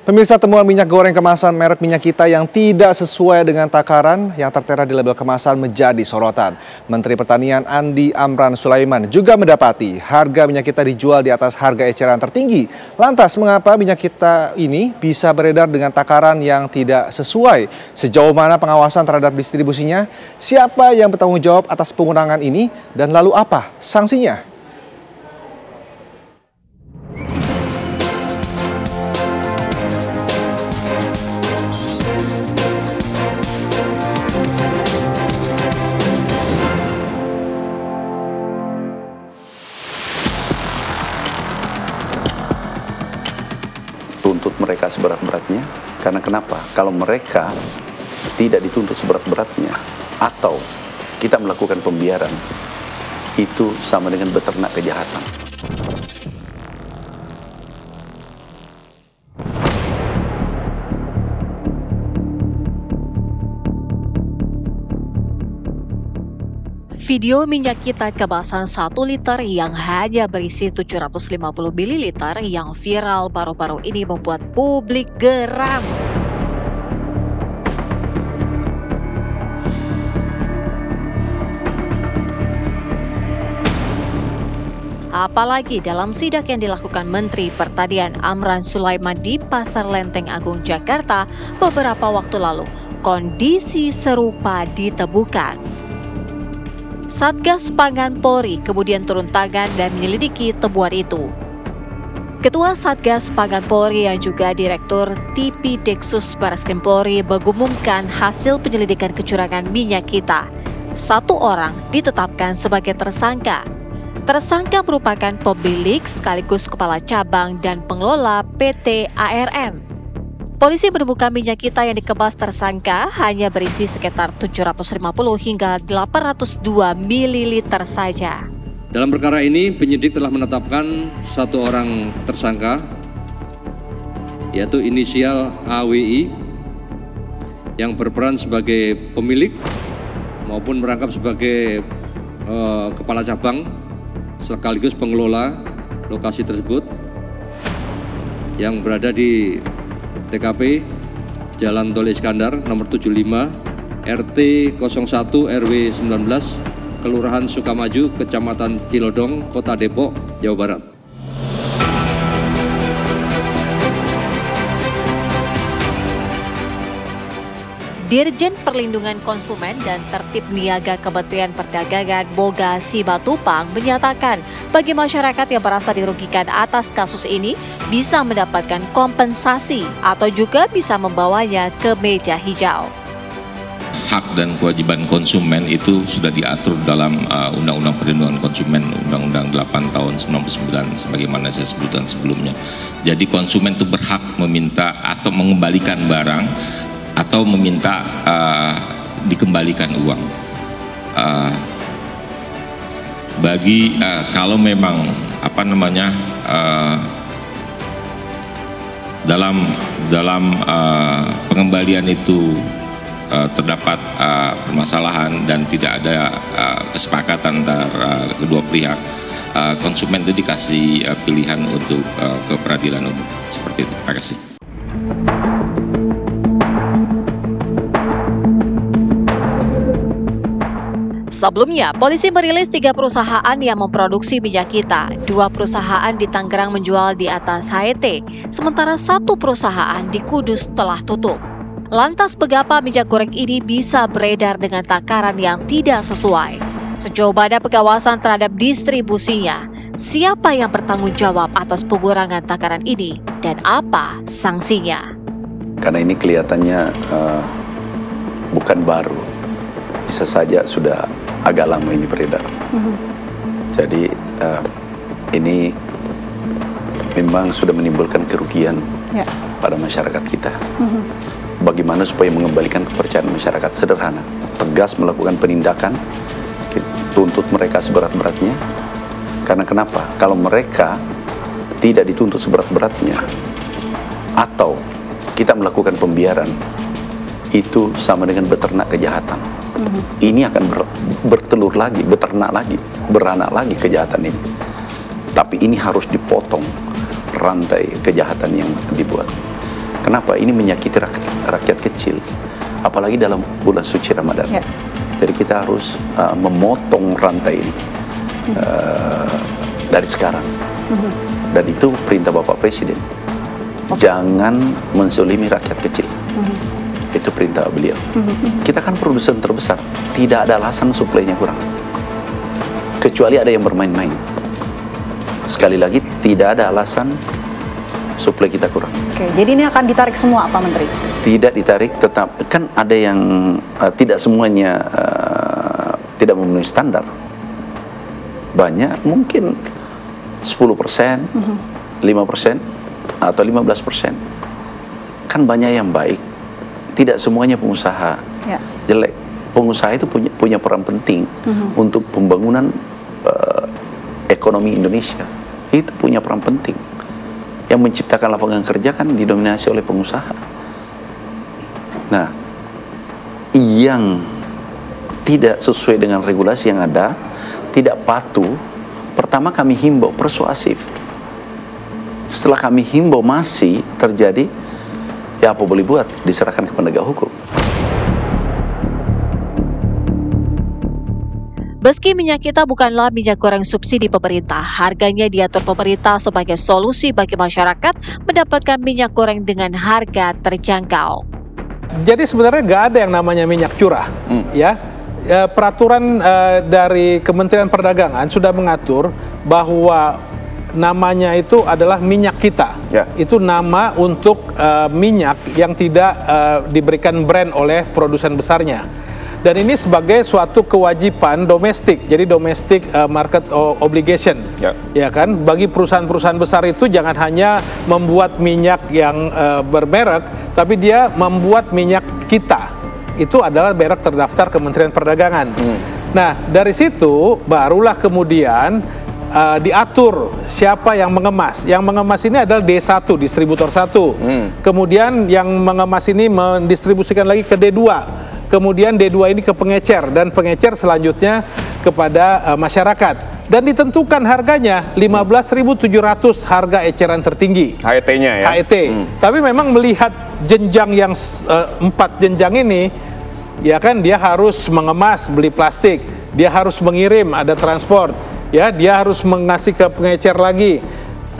Pemirsa, temuan minyak goreng kemasan merek Minyak Kita yang tidak sesuai dengan takaran yang tertera di label kemasan menjadi sorotan. Menteri Pertanian Andi Amran Sulaiman juga mendapati harga minyak kita dijual di atas harga eceran tertinggi. Lantas, mengapa minyak kita ini bisa beredar dengan takaran yang tidak sesuai? Sejauh mana pengawasan terhadap distribusinya? Siapa yang bertanggung jawab atas pengurangan ini? Dan lalu apa sanksinya? Tuntut mereka seberat-beratnya, karena kenapa? Kalau mereka tidak dituntut seberat-beratnya atau kita melakukan pembiaran, itu sama dengan beternak kejahatan. Video minyak kita kemasan 1 liter yang hanya berisi 750 ml yang viral baru-baru ini membuat publik geram. Apalagi dalam sidak yang dilakukan Menteri Pertanian Amran Sulaiman di Pasar Lenteng Agung, Jakarta beberapa waktu lalu, kondisi serupa ditemukan. Satgas Pangan Polri kemudian turun tangan dan menyelidiki temuan itu. Ketua Satgas Pangan Polri yang juga Direktur TP Deksus Barreskrim Polri mengumumkan hasil penyelidikan kecurangan minyak kita. 1 orang ditetapkan sebagai tersangka. Tersangka merupakan pemilik sekaligus kepala cabang dan pengelola PT ARM. Polisi menemukan minyak kita yang dikemas tersangka hanya berisi sekitar 750 hingga 802 ml saja. Dalam perkara ini, penyidik telah menetapkan 1 orang tersangka, yaitu inisial AWI, yang berperan sebagai pemilik maupun merangkap sebagai kepala cabang sekaligus pengelola lokasi tersebut yang berada di TKP Jalan Tol Iskandar nomor 75 RT 01 RW 19 Kelurahan Sukamaju, Kecamatan Cilodong, Kota Depok, Jawa Barat. Dirjen Perlindungan Konsumen dan Tertib Niaga Kementerian Perdagangan Boga Simatupang menyatakan bagi masyarakat yang merasa dirugikan atas kasus ini bisa mendapatkan kompensasi atau juga bisa membawanya ke meja hijau. Hak dan kewajiban konsumen itu sudah diatur dalam Undang-Undang Perlindungan Konsumen Undang-Undang 8 tahun 99 sebagaimana saya sebutkan sebelumnya. Jadi konsumen itu berhak meminta atau mengembalikan barang atau meminta dikembalikan uang. Kalau memang dalam pengembalian itu terdapat permasalahan dan tidak ada kesepakatan antara kedua pihak, konsumen itu dikasih pilihan untuk ke peradilan umum. Seperti itu. Terima kasih. Sebelumnya, polisi merilis 3 perusahaan yang memproduksi minyak kita. 2 perusahaan di Tangerang menjual di atas HET, sementara 1 perusahaan di Kudus telah tutup. Lantas, mengapa minyak goreng ini bisa beredar dengan takaran yang tidak sesuai? Sejauh mana pengawasan terhadap distribusinya? Siapa yang bertanggung jawab atas pengurangan takaran ini? Dan apa sanksinya? Karena ini kelihatannya bukan baru, bisa saja sudah agak lama ini beredar. Jadi ini memang sudah menimbulkan kerugian pada masyarakat kita. Bagaimana supaya mengembalikan kepercayaan masyarakat? Sederhana, tegas melakukan penindakan, tuntut mereka seberat-beratnya. Karena kenapa? Kalau mereka tidak dituntut seberat-beratnya atau kita melakukan pembiaran, itu sama dengan beternak kejahatan. Ini akan bertelur lagi, beternak lagi, beranak lagi kejahatan ini. Tapi ini harus dipotong rantai kejahatan yang dibuat. Kenapa? Ini menyakiti rakyat kecil, apalagi dalam bulan suci Ramadan. Ya. Jadi kita harus memotong rantai ini dari sekarang. Dan itu perintah Bapak Presiden. Jangan menzolimi rakyat kecil. Itu perintah beliau. Kita kan produsen terbesar, tidak ada alasan suplainya kurang. Kecuali ada yang bermain-main. Sekali lagi, tidak ada alasan suplai kita kurang. Oke, jadi ini akan ditarik semua, Pak Menteri? Tidak ditarik, tetap. Kan ada yang tidak semuanya tidak memenuhi standar. Banyak, mungkin 10%, 5%, atau 15%. Kan banyak yang baik. Tidak semuanya pengusaha jelek. Pengusaha itu punya peran penting untuk pembangunan ekonomi Indonesia. Itu punya peran penting. Yang menciptakan lapangan kerja kan didominasi oleh pengusaha. Nah, yang tidak sesuai dengan regulasi yang ada, tidak patuh, pertama kami himbau, persuasif. Setelah kami himbau masih terjadi, ya apa boleh buat, diserahkan ke penegak hukum. Meski minyak kita bukanlah minyak goreng subsidi pemerintah, harganya diatur pemerintah sebagai solusi bagi masyarakat mendapatkan minyak goreng dengan harga terjangkau. Jadi sebenarnya nggak ada yang namanya minyak curah, ya. Peraturan dari Kementerian Perdagangan sudah mengatur bahwa namanya itu adalah minyak kita. Itu nama untuk minyak yang tidak diberikan brand oleh produsen besarnya. Dan ini sebagai suatu kewajiban domestik, jadi domestic market obligation, ya kan? Bagi perusahaan-perusahaan besar itu jangan hanya membuat minyak yang bermerek, tapi dia membuat minyak kita. Itu adalah merek terdaftar Kementerian Perdagangan. Nah, dari situ barulah kemudian diatur siapa yang mengemas. Yang mengemas ini adalah D1, distributor 1. Kemudian yang mengemas ini mendistribusikan lagi ke D2. Kemudian D2 ini ke pengecer, dan pengecer selanjutnya kepada masyarakat. Dan ditentukan harganya 15.700 harga eceran tertinggi. HET-nya ya? HET. Tapi memang melihat jenjang yang 4 jenjang ini, ya kan, dia harus mengemas, beli plastik, dia harus mengirim, ada transport, ya, dia harus mengasih ke pengecer lagi.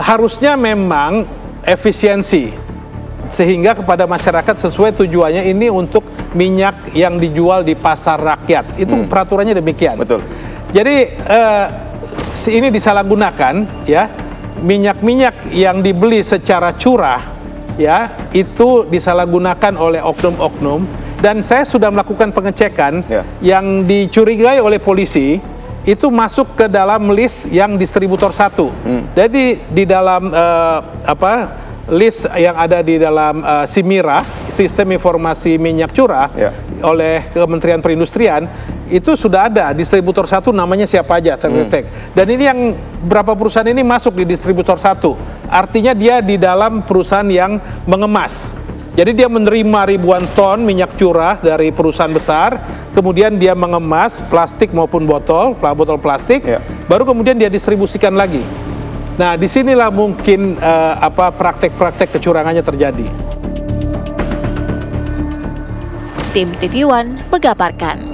Harusnya memang efisiensi, sehingga kepada masyarakat sesuai tujuannya ini untuk minyak yang dijual di pasar rakyat. Itu peraturannya demikian. Betul. Jadi ini disalahgunakan, ya. Minyak-minyak yang dibeli secara curah, ya, itu disalahgunakan oleh oknum-oknum. Dan saya sudah melakukan pengecekan, yang dicurigai oleh polisi itu masuk ke dalam list yang distributor 1. Jadi di dalam list yang ada di dalam SIMIRA, Sistem Informasi Minyak Curah, oleh Kementerian Perindustrian, itu sudah ada distributor 1 namanya siapa aja terdetek. Dan ini yang berapa perusahaan ini masuk di distributor 1. Artinya dia di dalam perusahaan yang mengemas. Jadi dia menerima ribuan ton minyak curah dari perusahaan besar, kemudian dia mengemas plastik maupun botol plastik, baru kemudian dia distribusikan lagi. Nah, disinilah mungkin praktek-praktek kecurangannya terjadi. Tim TV One mengabarkan.